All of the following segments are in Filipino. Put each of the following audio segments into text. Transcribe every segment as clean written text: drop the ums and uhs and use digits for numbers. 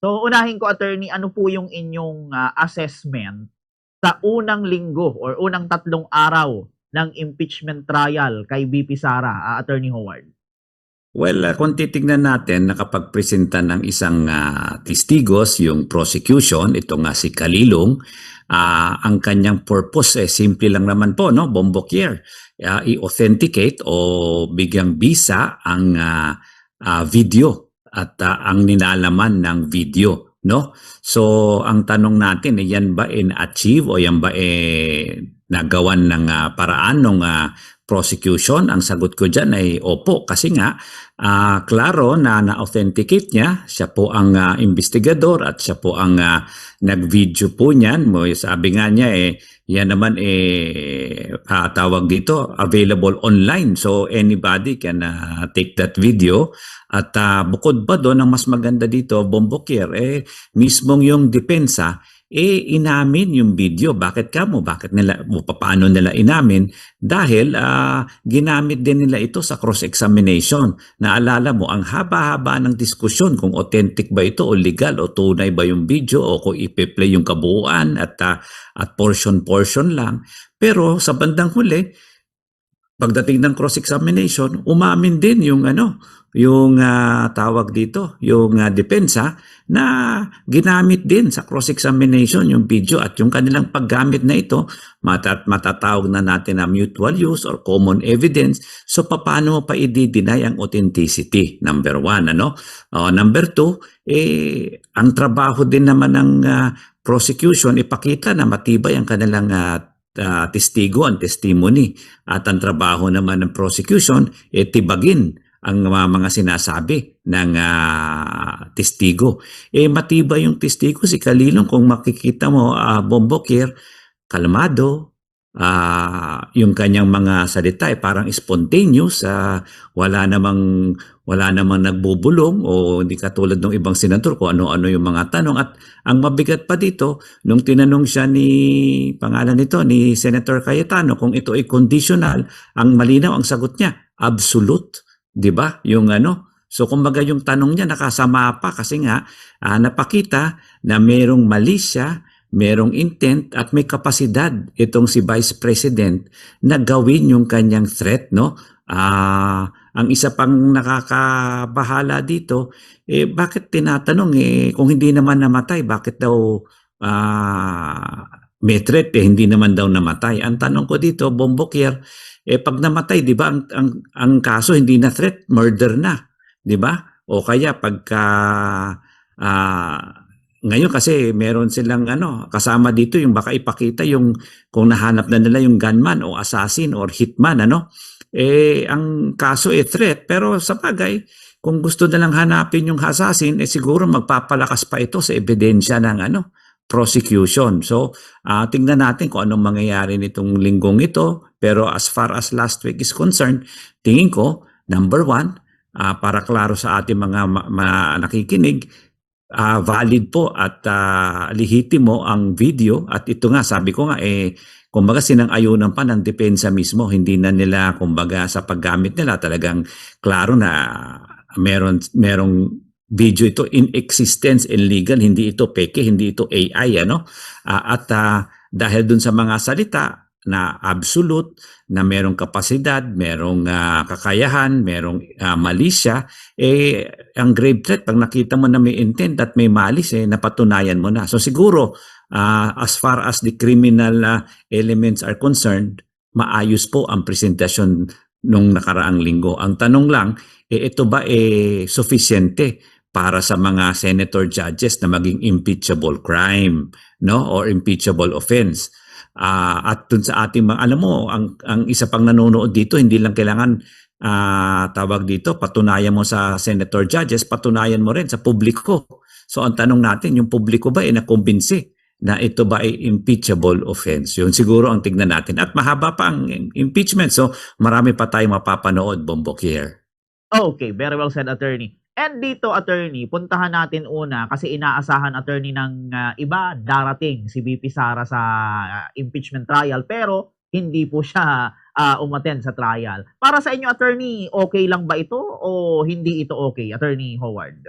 So, unahin ko, attorney, ano po yung inyong assessment sa unang linggo or unang 3 araw ng impeachment trial kay VP Sara, Attorney Howard? Well, kung titignan natin, nakapagpresenta ng isang testigos, yung prosecution, ito nga si Kalilong, ang kanyang purpose, simple lang naman po, no? Bombokier, i-authenticate o bigyang bisa ang video at ang ninalaman ng video, no? So, ang tanong natin, yan ba in-achieve o yan ba nagawan ng paraan ng prosecution? Ang sagot ko dyan ay opo, kasi nga klaro na na-authenticate niya. Siya po ang investigador at siya po ang nag-video po niyan. Sabi nga niya yan naman tawag dito, available online. So anybody can take that video. At bukod pa doon, ang mas maganda dito, Bombokir, mismong yung depensa, inamin yung video. Bakit kamo? Bakit nila, paano nila inamin? Dahil ginamit din nila ito sa cross-examination. Naalala mo, ang haba-haba ng diskusyon kung authentic ba ito o legal o tunay ba yung video o kung ipe-play yung kabuuan at portion-portion lang. Pero sa bandang huli, pagdating ng cross-examination, umamin din yung yung tawag dito, yung depensa na ginamit din sa cross-examination yung video at yung kanilang paggamit na ito, matatawag na natin na mutual use or common evidence. So paano mo pa i-deny ang authenticity? Number one, number two, ang trabaho din naman ng prosecution, ipakita na matibay ang kanilang testigo, ang testimony. At ang trabaho naman ng prosecution, tibagin ang mga sinasabi ng testigo. Matibay yung testigo, si Kalilong, kung makikita mo, Bombokir, kalmado, yung kanyang mga salita parang spontaneous, wala namang nagbubulong o hindi katulad ng ibang senador kung ano-ano yung mga tanong. At ang mabigat pa dito, nung tinanong siya ni Senator Cayetano kung ito ay conditional, ang malinaw ang sagot niya, absolute, 'di ba? So kumbaga yung tanong niya nakasama pa kasi nga napakita na merong mali siya, merong intent at may kapasidad itong si Vice President na gawin yung kanyang threat, no? Ang isa pang nakakabahala dito, bakit tinatanong kung hindi naman namatay, bakit daw may threat, hindi naman daw namatay. Ang tanong ko dito, Bombokir, pag namatay, 'di ba, ang kaso hindi na threat, murder na, 'di ba? O kaya pagka ngayon kasi meron silang kasama dito yung baka ipakita yung kung nahanap na nila yung gunman o assassin or hitman, ang kaso threat, pero sa bagay kung gusto na lang hanapin yung assassin, siguro magpapalakas pa ito sa ebidensya ng prosecution. So tingnan natin kung anong mangyayari nitong linggong ito, pero as far as last week is concerned, tingin ko number one, para klaro sa ating mga nakikinig, valid po at lehitimo ang video. At ito nga, sabi ko nga, kumbaga sinang-ayunan pa ng depensa mismo. Hindi na nila, kumbaga sa paggamit nila, talagang klaro na merong video ito in existence and legal, hindi ito peke, hindi ito AI, at dahil dun sa mga salita na absolute, na merong kapasidad, merong kakayahan, merong malisya, ang grave threat, pag nakita mo na may intent at may malis, napatunayan mo na. So siguro, as far as the criminal elements are concerned, maayos po ang presentasyon nung nakaraang linggo. Ang tanong lang, ito ba sufficiente para sa mga senator judges na maging impeachable crime, no, or impeachable offense? At dun sa ating mga, alam mo, ang isa pang nanonood dito, hindi lang kailangan tawag dito, patunayan mo sa senator judges, patunayan mo rin sa publiko. So ang tanong natin, yung publiko ba nakumbinsi na ito ba ay impeachable offense? Yun siguro ang tignan natin. At mahaba pa ang impeachment, so marami pa tayong mapapanood, Bombokir. Okay, very well said, attorney. And dito, attorney, puntahan natin una kasi inaasahan, attorney, ng iba, darating si VP Sara sa impeachment trial, pero hindi po siya umattend sa trial. Para sa inyo, attorney, okay lang ba ito o hindi ito okay, Attorney Howard?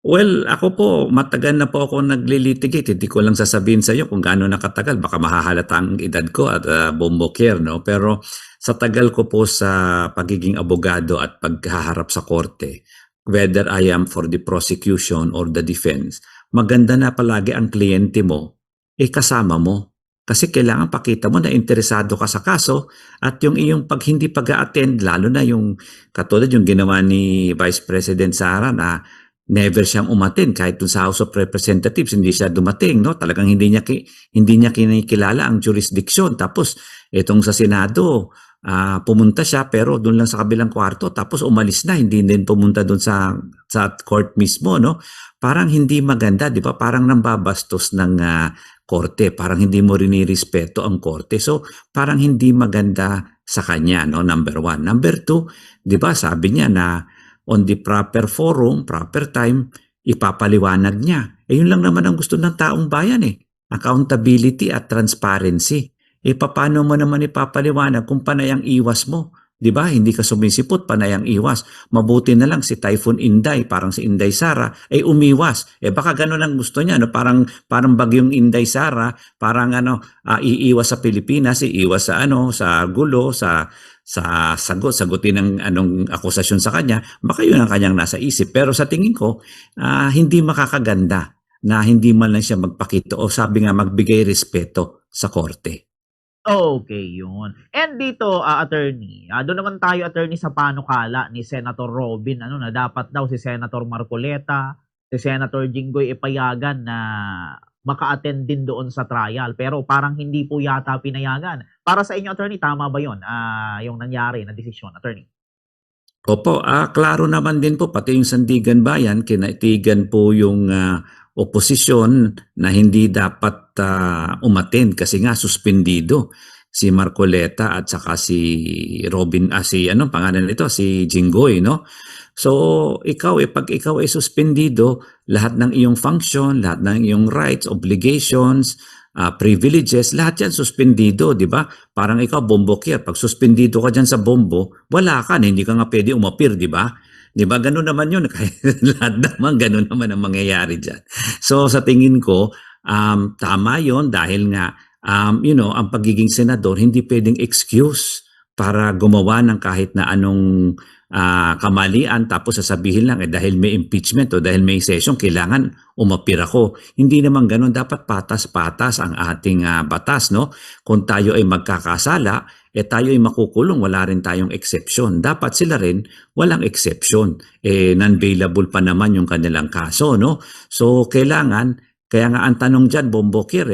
Well, ako po, matagal na po ako naglilitigate. Hindi ko lang sasabihin sa iyo kung gaano nakatagal. Baka mahahalata ang edad ko at bombokyer, no? Pero sa tagal ko po sa pagiging abogado at paghaharap sa korte, whether I am for the prosecution or the defense, maganda na palagi ang kliyente mo, kasama mo. Kasi kailangan pakita mo na interesado ka sa kaso at yung iyong hindi pag-a-attend, lalo na yung katulad yung ginawa ni Vice President Sara na never siyang umattend kahit dun sa House of Representatives hindi siya dumating, no? Talagang hindi niya kinikilala ang jurisdiction. Tapos itong sa Senado, pumunta siya pero doon lang sa kabilang kwarto tapos umalis na, hindi din pumunta doon sa court mismo, no? Parang hindi maganda, 'di ba? Parang nambabastos ng korte, parang hindi mo rinirespeto ang korte. So, parang hindi maganda sa kanya, no? Number one. Number two, 'di ba? Sabi niya na on the proper forum, proper time, ipapaliwanag niya. Yun lang naman ang gusto ng taong bayan eh. Accountability at transparency. Paano mo naman ipapaliwanag kung panay ang iwas mo? 'Di ba? Hindi ka sumisipot, panay ang iwas. Mabuti na lang si Typhoon Inday, parang si Inday Sara, umiwas. Baka ganun ang gusto niya, no? Parang bagyong Inday Sara, parang iiwas sa Pilipinas, iiwas sa gulo, sa sagutin ng anong akusasyon sa kanya, baka yun ang kanyang nasa isip. Pero sa tingin ko, hindi makakaganda na hindi man lang siya magpakita o sabi nga magbigay respeto sa korte. Okay, yun. And dito, attorney, doon naman tayo, attorney, sa panukala ni Senator Robin, na dapat daw si Senator Marcoleta, si Senator Jinggoy payagan na maka-attend din doon sa trial. Pero parang hindi po yata pinayagan. Para sa inyo, attorney, tama ba yun? Yung nangyari na desisyon, attorney? Opo, klaro naman din po, pati yung Sandigan Bayan, kinaitigan po yung oposisyon na hindi dapat umattend kasi nga suspendido si Marcoleta at saka si Robin, anong pangalan nito? Si Jinggoy, no? So, pag ikaw ay suspendido, lahat ng iyong function, lahat ng iyong rights, obligations, privileges, lahat yan suspendido, di ba? Parang ikaw, bombokyer, pag suspendido ka dyan sa bombo, wala ka, hindi ka nga pwede umapir, di ba? Di ba? Ganun naman yun. Lahat naman, ganun naman ang mangyayari dyan. So, sa tingin ko, tama yun dahil nga, ang pagiging senador, hindi pwedeng excuse para gumawa ng kahit na anong kamalian tapos sasabihin lang dahil may impeachment o dahil may session kailangan umapir ako. Hindi naman ganoon, dapat patas-patas ang ating batas, no? Kung tayo ay magkakasala, tayo ay makukulong, wala rin tayong exception. Dapat sila rin walang exception. Non-bailable pa naman yung kanilang kaso, no? So kailangan, kaya nga ang tanong diyan, Bombokir,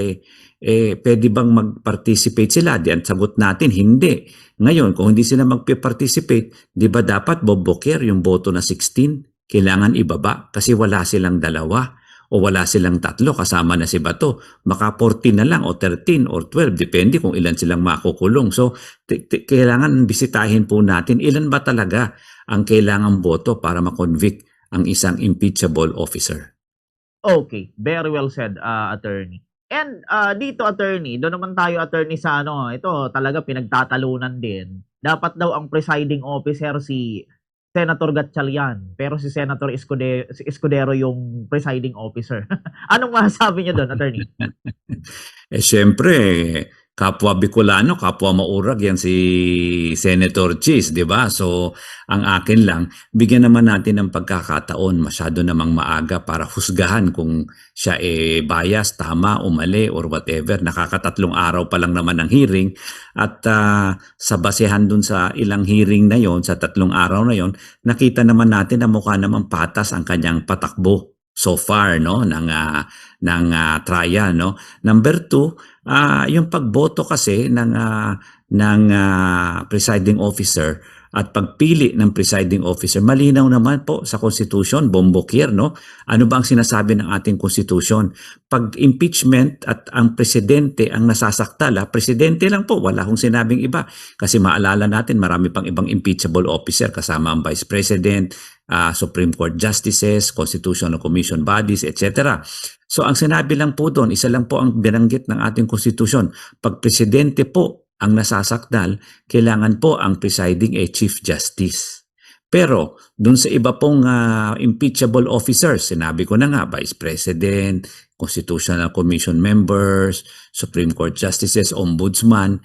pwede bang mag-participate sila? Diyan sagot natin, hindi. Ngayon, kung hindi sila mag-participate, di ba dapat Bombokir yung boto na 16? Kailangan ibaba kasi wala silang dalawa o wala silang tatlo kasama na si Bato. Baka 14 na lang o 13 or 12, depende kung ilan silang makukulong. So, kailangan bisitahin po natin ilan ba talaga ang kailangang boto para makonvict ang isang impeachable officer. Okay, very well said, attorney. And dito, attorney, doon naman tayo, attorney, sa ito talaga pinagtatalunan din. Dapat daw ang presiding officer si Senator Gatchalian, pero si Senator Escudero yung presiding officer. Anong masasabi niyo doon, attorney? Siyempre, kapwa Bicolano, kapwa maurag yan si Senator Cheese, di ba? So, ang akin lang, bigyan naman natin ng pagkakataon, masyado namang maaga para husgahan kung siya bias, tama o mali or whatever. Nakakatatlong araw pa lang naman ng hearing at sa basehan dun sa ilang hearing na yon, sa 3 araw na yon, nakita naman natin na mukha naman patas ang kanyang patakbo so far, no, ng trial, no. Number 2, yung pagboto kasi ng presiding officer at pagpili ng presiding officer, malinaw naman po sa Constitution, Bombokir, no? Ano ba ang sinasabi ng ating Constitution? Pag impeachment at ang presidente ang nasasaktala, presidente lang po, wala akong sinabing iba. Kasi maalala natin, marami pang ibang impeachable officer kasama ang Vice President, Supreme Court Justices, Constitutional Commission bodies, etc. So ang sinabi lang po doon, isa lang po ang binanggit ng ating Constitution. Pag presidente po ang nasasakdal, kailangan po ang presiding Chief Justice. Pero dun sa iba pong impeachable officers, sinabi ko na nga, Vice President, Constitutional Commission members, Supreme Court Justices, Ombudsman,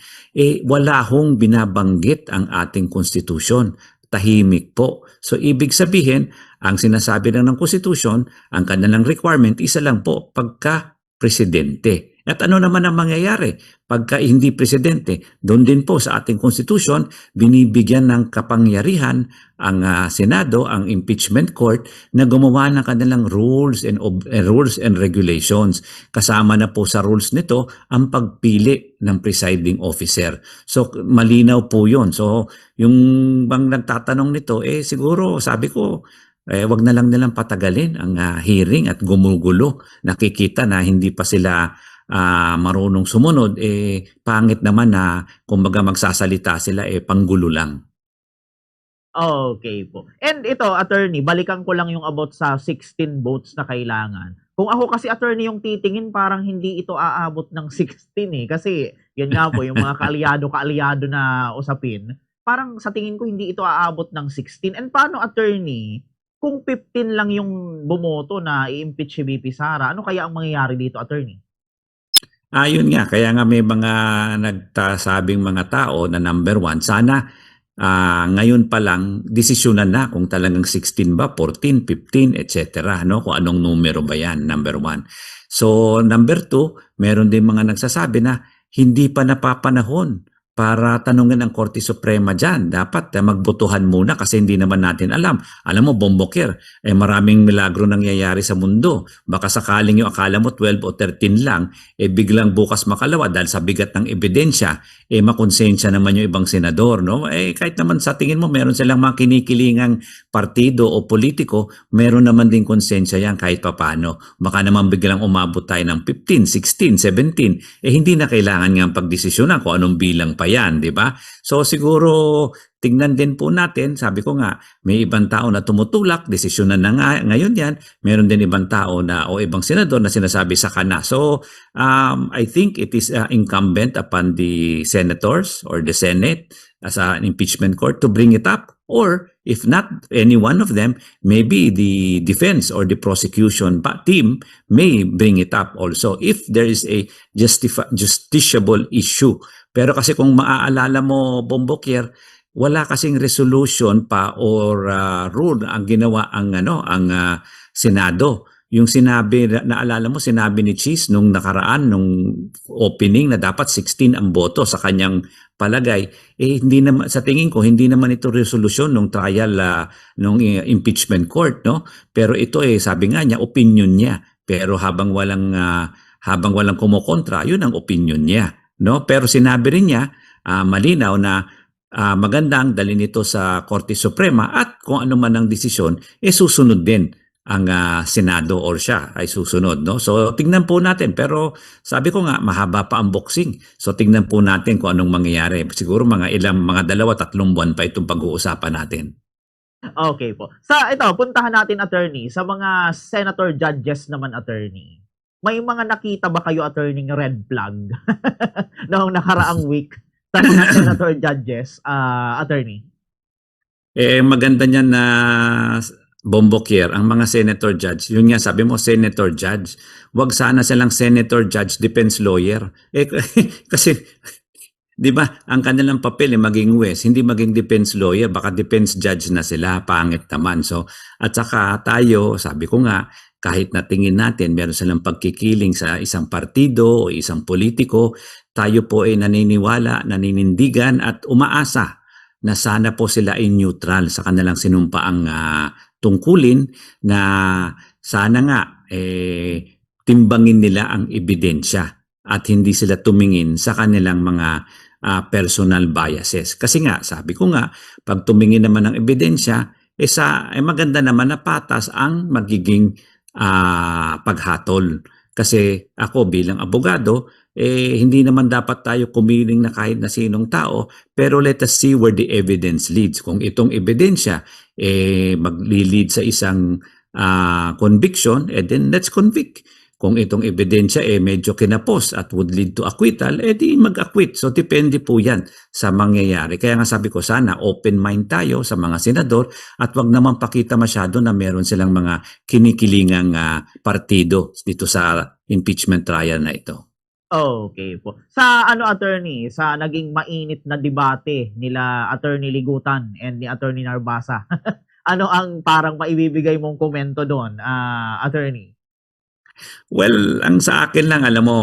wala hong binabanggit ang ating konstitusyon. Tahimik po. So ibig sabihin, ang sinasabi lang ng konstitusyon, ang kanilang requirement, isa lang po, pagka presidente. At ano naman ang mangyayari pagka hindi presidente? Doon din po sa ating konstitusyon, binibigyan ng kapangyarihan ang Senado, ang impeachment court, na gumawa ng kanilang rules and regulations. Kasama na po sa rules nito ang pagpili ng presiding officer. So malinaw po yun. So yung bang nagtatanong nito, siguro sabi ko, wag na lang nilang patagalin ang hearing at gumugulo. Nakikita na hindi pa sila marunong sumunod, pangit naman na kumbaga magsasalita sila, panggulo lang. Okay po. And ito, attorney, balikan ko lang yung about sa 16 votes na kailangan. Kung ako kasi, attorney, yung titingin, parang hindi ito aabot ng 16 Kasi, yan nga po, yung mga kaalyado na usapin, parang sa tingin ko, hindi ito aabot ng 16. And paano, attorney, kung 15 lang yung bumoto na i-impeach si VP Sara, ano kaya ang mangyayari dito, attorney? Ayun nga, kaya nga may mga nagtasabing mga tao na number 1, sana ngayon pa lang desisyonan na kung talagang 16 ba, 14, 15, etc. No? Kung anong numero ba yan, number 1. So number 2, meron din mga nagsasabi na hindi pa napapanahon para tanungin ang Korte Suprema dyan. Dapat magbotohan muna kasi hindi naman natin alam. Alam mo, Bombokir, maraming milagro nangyayari sa mundo. Baka sakaling yung akala mo 12 o 13 lang, biglang bukas makalawa dahil sa bigat ng ebidensya, makonsensya naman yung ibang senador. No? Kahit naman sa tingin mo, meron silang mga kinikilingang partido o politiko, meron naman din konsensya yan kahit papano. Baka naman biglang umabot tayo ng 15, 16, 17. Hindi na kailangan nga pagdesisyonan kung anong bilang pa yan, di ba? So siguro tingnan din po natin, sabi ko nga, may ibang tao na tumutulak, desisyonan na nga ngayon yan, meron din ibang tao na o ibang senador na sinasabi sa kana. So I think it is incumbent upon the senators or the Senate as an impeachment court to bring it up, or if not any one of them, maybe the defense or the prosecution team may bring it up also if there is a justiciable issue. Pero kasi kung maaalala mo, Bombokir, wala kasing resolution pa or rule ang ginawa ang Senado. Yung sinabi, naalala mo, sinabi ni Cheese nung nakaraan, nung opening na dapat 16 ang boto sa kanyang palagay. Hindi naman, sa tingin ko, hindi naman ito resolution nung trial, nung impeachment court, no? Pero ito sabi nga niya, opinion niya. Pero habang walang kumukontra, yun ang opinion niya. No? Pero sinabi rin niya, malinaw na magandang dalhin ito sa Korte Suprema at kung ano man ang desisyon, susunod din ang Senado or siya ay susunod. No? So tingnan po natin. Pero sabi ko nga, mahaba pa ang boxing. So tingnan po natin kung anong mangyayari. Siguro mga 2-3 buwan pa itong pag-uusapan natin. Okay po. Sa ito, puntahan natin, attorney, sa mga senator judges naman, attorney. May mga nakita ba kayo, attorney, red flag noong nakaraang week sa mga senator judges, attorney? Maganda niyan na Bombokir, ang mga senator judge, yun nga sabi mo, senator judge, wag sana silang senator judge defense lawyer. Kasi, di ba, ang kanilang papel maging huwes, hindi maging defense lawyer, baka defense judge na sila, pangit naman. So, at saka tayo, sabi ko nga, kahit na tingin natin, meron silang pagkikiling sa isang partido o isang politiko, tayo po ay naniniwala, naninindigan at umaasa na sana po sila ay neutral sa kanilang sinumpaang tungkulin, na sana nga timbangin nila ang ebidensya at hindi sila tumingin sa kanilang mga personal biases. Kasi nga, sabi ko nga, pag tumingin naman ng ebidensya, maganda naman na patas ang magiging paghatol. Kasi ako bilang abogado, hindi naman dapat tayo kumiling na kahit na sinong tao, pero let us see where the evidence leads. Kung itong ebidensya maglilid sa isang conviction, then let's convict. Kung itong ebidensya medyo kinapos at would lead to acquittal, di mag-acquit. So depende po yan sa mangyayari. Kaya nga sabi ko, sana open mind tayo sa mga senador at wag naman pakita masyado na meron silang mga kinikilingang partido dito sa impeachment trial na ito. Okay po. Sa ano, attorney, sa naging mainit na debate nila Attorney Ligutan and ni Attorney Narbasa, ano ang parang maibibigay mong komento doon, attorney? Well, ang sa akin lang, alam mo,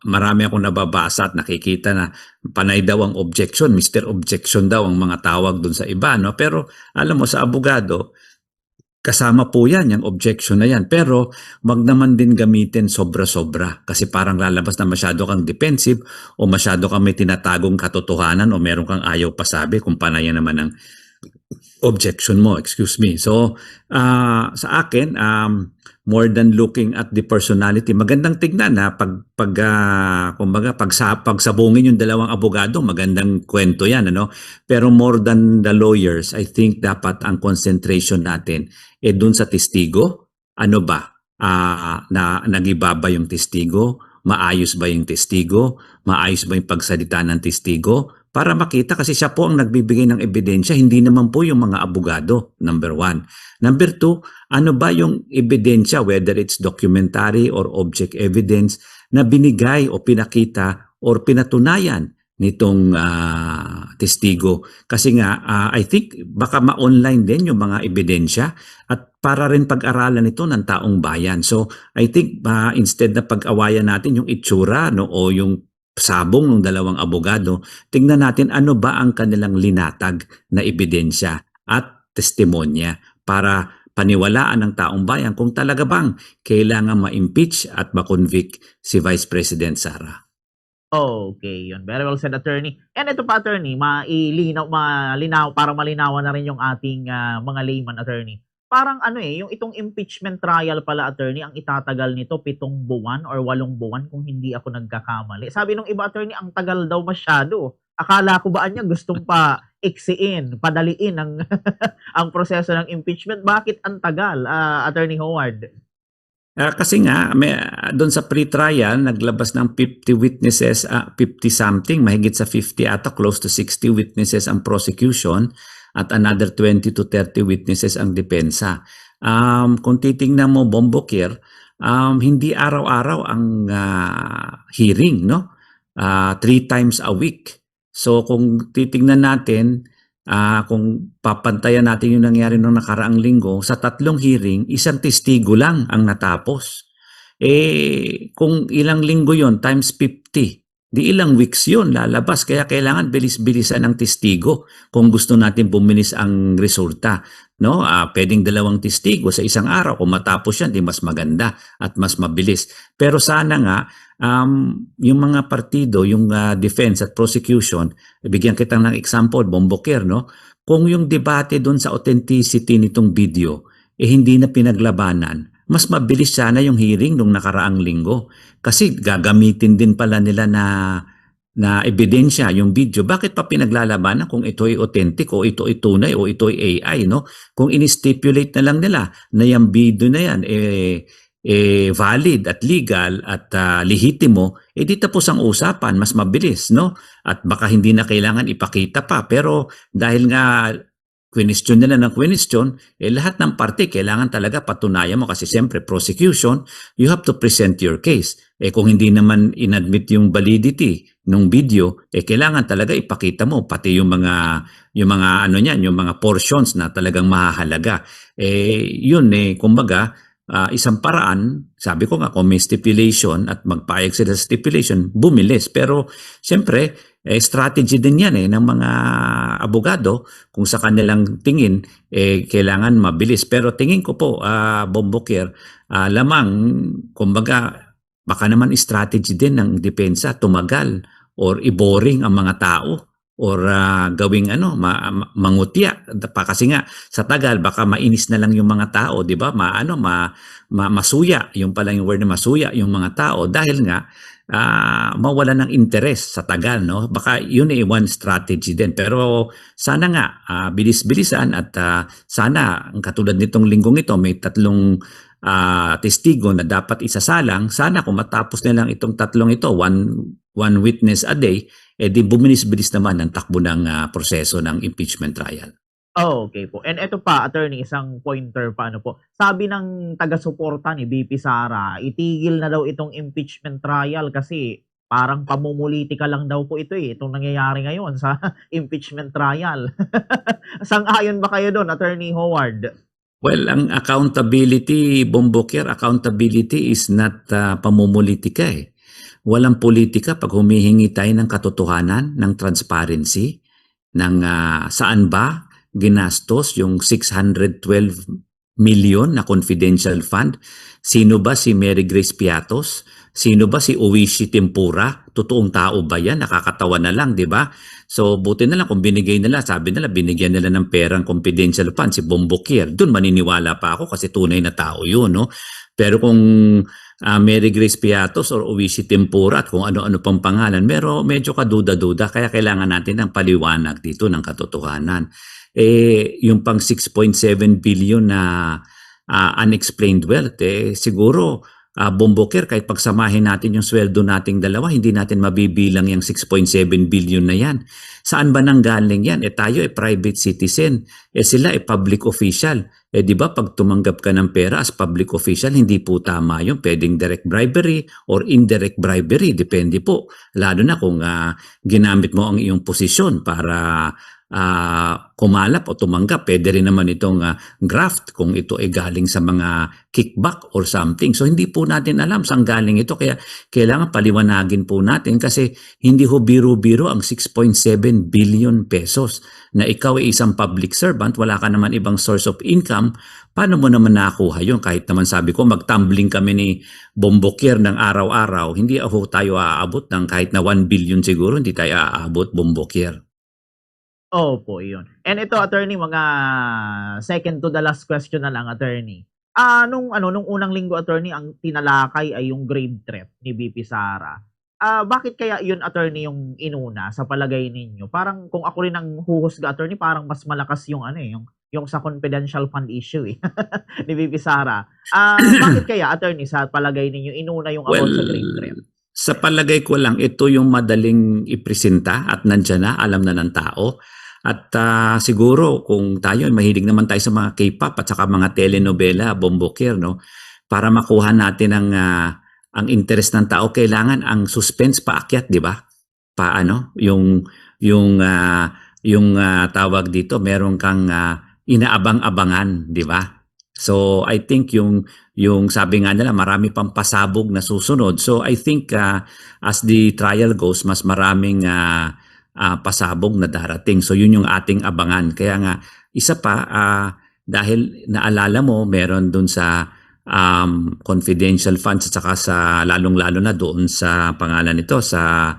marami akong nababasa at nakikita na panay daw ang objection, Mr. Objection daw ang mga tawag dun sa iba, no? Pero alam mo, sa abogado, kasama po yan, yung objection na yan. Pero wag naman din gamitin sobra-sobra kasi parang lalabas na masyado kang defensive o masyado kang may tinatagong katotohanan o meron kang ayaw pasabi kung panayan naman ang objection mo, excuse me. So, sa akin, more than looking at the personality, magandang tignan na kumbaga, pagsabungin yung dalawang abogado, magandang kwento yan, ano? Pero more than the lawyers, I think dapat ang concentration natin dun sa testigo. Ano ba? Nagiba ba yung testigo? Maayos ba yung testigo? Maayos ba yung pagsalita ng testigo? Para makita kasi siya po ang nagbibigay ng ebidensya, hindi naman po yung mga abogado, number one. Number two, ano ba yung ebidensya, whether it's documentary or object evidence, na binigay o pinakita or pinatunayan nitong testigo. Kasi nga, I think baka ma-online din yung mga ebidensya at para rin pag-aralan ito ng taong bayan. So, I think instead na pag-awayan natin yung itsura no, o yung sabong ng dalawang abogado, tingnan natin ano ba ang kanilang linatag na ebidensya at testimonya para paniwalaan ng taong bayan kung talaga bang kailangan ma-impeach at ma-convict si Vice President Sara. Okay, yun. Very well said, attorney. And ito pa, attorney, malinaw, para malinawan na rin yung ating mga layman, attorney. Parang ano yung itong impeachment trial pala, attorney, ang itatagal nito 7 buwan or 8 buwan kung hindi ako nagkakamali. Sabi nung iba, attorney, ang tagal daw masyado. Akala ko ba niya gustong pa iksiin, padaliin ang ang proseso ng impeachment? Bakit ang tagal, Attorney Howard? Kasi nga, doon sa pre-trial, naglabas ng 50 witnesses, 50 something, mahigit sa 50 ata, close to 60 witnesses ang prosecution at another 20 to 30 witnesses ang depensa. Kung titingnan mo, Bombokir, hindi araw-araw ang hearing, no? 3 times a week. So kung titingnan natin, kung papantayan natin yung nangyari nung nakaraang linggo, sa 3 hearing, 1 testigo lang ang natapos. Kung ilang linggo yon times 50, di ilang weeks yun lalabas. Kaya kailangan bilis-bilisan ng testigo kung gusto natin bumilis ang resulta. No? Pwedeng 2 testigo sa isang araw. Kung matapos yan, di mas maganda at mas mabilis. Pero sana nga, yung mga partido, yung defense at prosecution, bigyan kita ng example, Bombokir, no? Kung yung debate doon sa authenticity nitong video, hindi na pinaglabanan, mas mabilis sana yung hearing nung nakaraang linggo. Kasi gagamitin din pala nila na ebidensya yung video. Bakit pa pinaglalabanan kung ito ay authentic o ito ay tunay o ito ay AI, no? Kung in-stipulate na lang nila na yung video na yan, valid at legal at lehitimo, di tapos ang usapan, mas mabilis, no? At baka hindi na kailangan ipakita pa. Pero dahil nga question nila ng question, lahat ng parte kailangan talaga patunayan mo kasi siyempre prosecution, you have to present your case. Kung hindi naman inadmit yung validity ng video, kailangan talaga ipakita mo pati yung mga ano niyan, yung mga portions na talagang mahahalaga. Yun kumbaga, isang paraan, sabi ko nga, kung may stipulation at magpayag sila sa stipulation, bumilis. Pero siyempre, strategy din yan ng mga abogado kung sa kanilang tingin, kailangan mabilis. Pero tingin ko po, Bombokir, lamang, kumbaga, baka naman strategy din ng depensa, tumagal or i-boring ang mga tao or gawing mangutya pa kasi nga sa tagal baka mainis na lang yung mga tao, di ba? Masuya, yung pala yung word na masuya yung mga tao dahil nga mawala ng interes sa tagal, no? Baka yun one strategy din. Pero sana nga bilis-bilisan at sana ang katulad nitong linggong ito may 3 testigo na dapat isasalang, sana kung matapos nilang itong tatlong ito, one witness a day, di bumilis-bilis naman ang takbo ng proseso ng impeachment trial. Okay po. And eto pa, attorney, isang pointer pa, ano po. Sabi ng taga-suporta ni VP Sara, itigil na daw itong impeachment trial kasi parang pamumulitika lang daw po ito itong nangyayari ngayon sa impeachment trial. Sang-ayon ba kayo doon, Attorney Howard? Well, ang accountability, Bomboker, accountability is not pamumulitika eh. Walang politika pag humihingi tayo ng katotohanan, ng transparency, ng saan ba ginastos yung 612 million na confidential fund. Sino ba si Mary Grace Piatos? Sino ba si Oishi Tempura? Totoong tao ba yan? Nakakatawa na lang, di ba? So, buti na lang kung binigay nila, sabi nila, binigyan nila ng perang confidential fund, si Bombokier. Doon maniniwala pa ako kasi tunay na tao yun, no? Pero kung Mary Grace Piatos or Oishi Tempura at kung ano-ano pang pangalan, medyo kaduda-duda, kaya kailangan natin ng paliwanag dito ng katotohanan. Yung pang 6.7 billion na unexplained wealth, siguro, Bomboker, kahit pagsamahin natin yung sweldo nating dalawa, hindi natin mabibilang yung 6.7 billion na yan. Saan ba nanggaling yan? Tayo private citizen. Sila public official. Di ba pag tumanggap ka ng pera as public official, hindi po tama yun. Pwedeng direct bribery or indirect bribery. Depende po. Lalo na kung ginamit mo ang iyong posisyon para kumalap o tumanggap. Pwede rin naman itong graft kung ito ay galing sa mga kickback or something. So hindi po natin alam saan galing ito. Kaya kailangan paliwanagin po natin kasi hindi ho biro-biro ang 6.7 billion pesos na ikaw ay isang public servant, wala ka naman ibang source of income. Paano mo naman nakuha yun? Kahit naman sabi ko, magtumbling kami ni Bombokier ng araw-araw, hindi ako tayo aabot ng kahit na 1 billion siguro, hindi tayo aabot, Bombokier. Opo, yun. And ito, attorney, mga second to the last question na lang, attorney. Nung unang linggo, attorney, ang tinalakay ay yung grave threat ni VP Sara. Bakit kaya yun, attorney, yung inuna sa palagay ninyo? Parang kung ako rin ang huhusga, attorney, parang mas malakas yung yung sa confidential fund issue ni VP Sara. Bakit kaya, attorney, sa palagay ninyo inuna yung about sa grave threat? Sa palagay ko lang, ito yung madaling ipresenta at nandyan na, alam na ng tao. At siguro kung tayo, mahilig naman tayo sa mga K-pop at saka mga telenovela, Bombokier, no? Para makuha natin ang interest ng tao, kailangan ang suspense paakyat, di ba? Paano? Yung tawag dito, meron kang inaabang-abangan, di ba? So I think yung sabi nga nila, marami pang pasabog na susunod. So I think as the trial goes, mas maraming pasabog na darating. So yun yung ating abangan. Kaya nga, isa pa, dahil naalala mo, meron dun sa confidential funds at saka sa lalong-lalo na doon sa pangalan nito, sa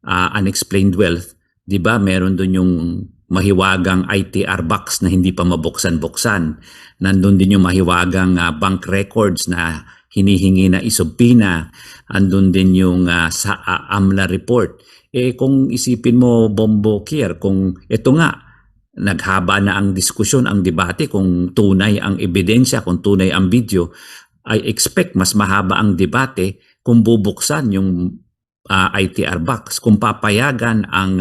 unexplained wealth, di ba meron dun yung mahiwagang ITR box na hindi pa mabuksan-buksan. Nandun din yung mahiwagang bank records na hinihingi na isubpina. Andun din yung sa AMLA report. Kung isipin mo, Bombokier, kung ito nga, naghaba na ang diskusyon, ang debate, kung tunay ang ebidensya, kung tunay ang video, I expect mas mahaba ang debate kung bubuksan yung ITR box, kung papayagan ang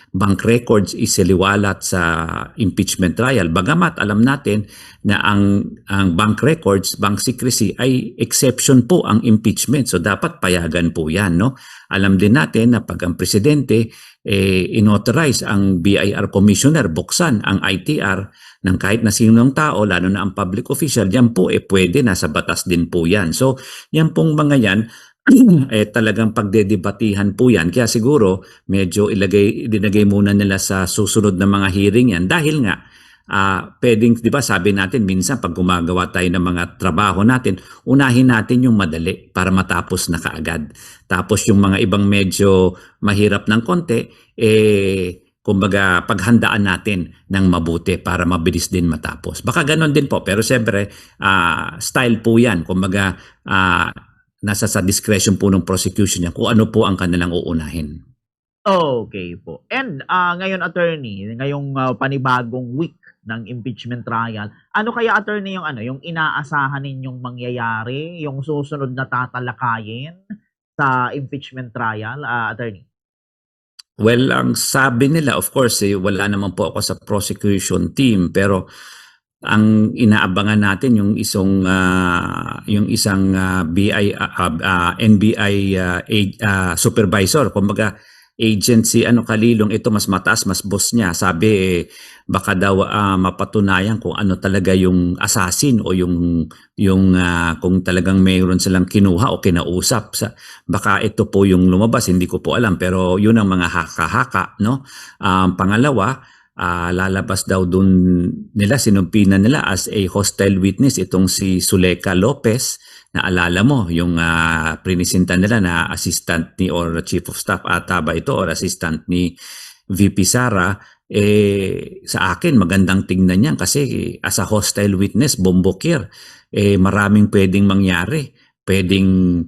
bank records isiliwalat sa impeachment trial. Bagamat alam natin na ang bank records, bank secrecy ay exception po ang impeachment. So dapat payagan po yan, no? Alam din natin na pag ang presidente inauthorize ang BIR commissioner buksan ang ITR ng kahit na sinong tao, lalo na ang public official, yan po pwede, nasa batas din po yan. So yan pong mga yan, talagang pagdedebatihan po yan. Kaya siguro medyo dinagay muna nila sa susunod na mga hearing yan. Dahil nga, pwedeng, di ba sabi natin, minsan pag gumagawa tayo ng mga trabaho natin, unahin natin yung madali para matapos na kaagad. Tapos yung mga ibang medyo mahirap ng konti, kumbaga paghandaan natin ng mabuti para mabilis din matapos. Baka ganon din po. Pero siyempre, style po yan. Kumbaga, nasa sa discretion po ng prosecution niya kung ano po ang kanilang uunahin. Okay po. And ngayon, attorney, ngayong panibagong week ng impeachment trial. Ano kaya, attorney, yung yung inaasahan ninyong mangyayari, yung susunod na tatalakayin sa impeachment trial, attorney? Well, ang sabi nila, of course, wala naman po ako sa prosecution team, pero ang inaabangan natin yung isang NBI supervisor, kumbaga agency Kalilong, ito mas mataas, mas boss niya. Sabi baka daw mapatunayan kung ano talaga yung assassin o kung talagang mayroon silang kinuha o kinausap baka ito po yung lumabas, hindi ko po alam, pero yun ang mga haka-haka, no? Pangalawa, lalabas daw dun nila, sinumpinan nila as a hostile witness itong si Zuleika Lopez, na alala mo yung prinisintan nila na assistant ni or chief of staff ata ba ito or assistant ni VP Sara. Sa akin magandang tingnan yan kasi as a hostile witness, bombokir, maraming pwedeng mangyari. Pwedeng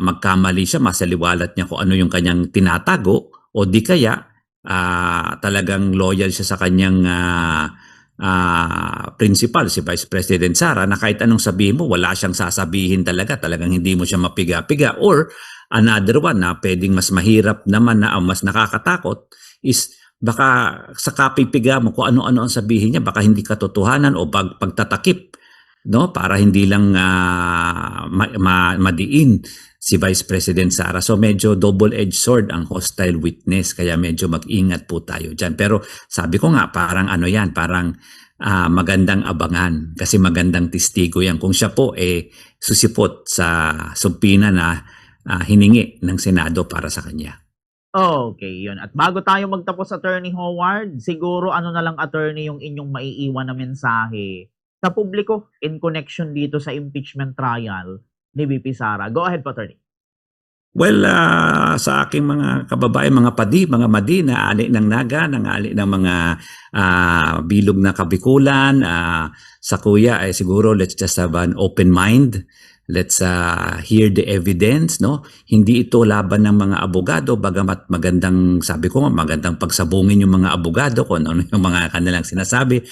magkamali siya, masaliwalat niya kung ano yung kanyang tinatago, o di kaya talagang loyal siya sa kanyang principal, si Vice President Sara, na kahit anong sabihin mo, wala siyang sasabihin talaga. Talagang hindi mo siya mapiga-piga. Or another one na pwedeng mas mahirap naman na mas nakakatakot is baka sa kapipiga mo kung ano-ano ang sabihin niya, baka hindi katotohanan o pagtatakip, no, para hindi lang madiin si Vice President Sara. So medyo double-edged sword ang hostile witness, kaya medyo mag-ingat po tayo dyan. Pero sabi ko nga, parang parang magandang abangan kasi magandang testigo yan kung siya po susipot sa sumpina na hiningi ng Senado para sa kanya. Okay, yun. At bago tayo magtapos, Attorney Howard, siguro na lang, attorney, yung inyong maiiwan na mensahe sa publiko in connection dito sa impeachment trial ni VP Sara. Go ahead po, attorney. Well, sa aking mga kababayan, mga madi na ali ng naga, ali ng mga bilog na kabikulan, sa kuya ay siguro let's just have an open mind. Let's hear the evidence, no? Hindi ito laban ng mga abogado, bagamat magandang, sabi ko, magandang pagsabungin yung mga abogado kung ano yung mga kanilang sinasabi.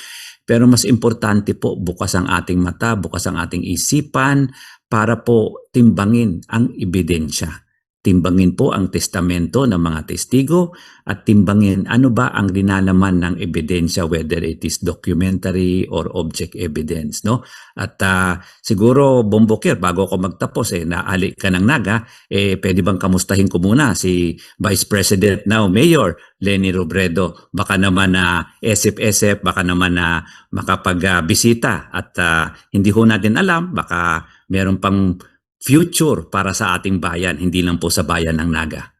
Pero mas importante po, bukas ang ating mata, bukas ang ating isipan para po timbangin ang ebidensya. Timbangin po ang testamento ng mga testigo at timbangin ano ba ang linalaman ng ebidensya, whether it is documentary or object evidence, no? At siguro, Bombokir, bago ako magtapos, naali ka ng naga, pwede bang kamustahin ko muna si Vice President now, Mayor Leni Robredo? Baka naman esip-esip, baka naman makapagbisita at hindi ho natin alam, baka meron pang future para sa ating bayan, hindi lang po sa bayan ng Naga.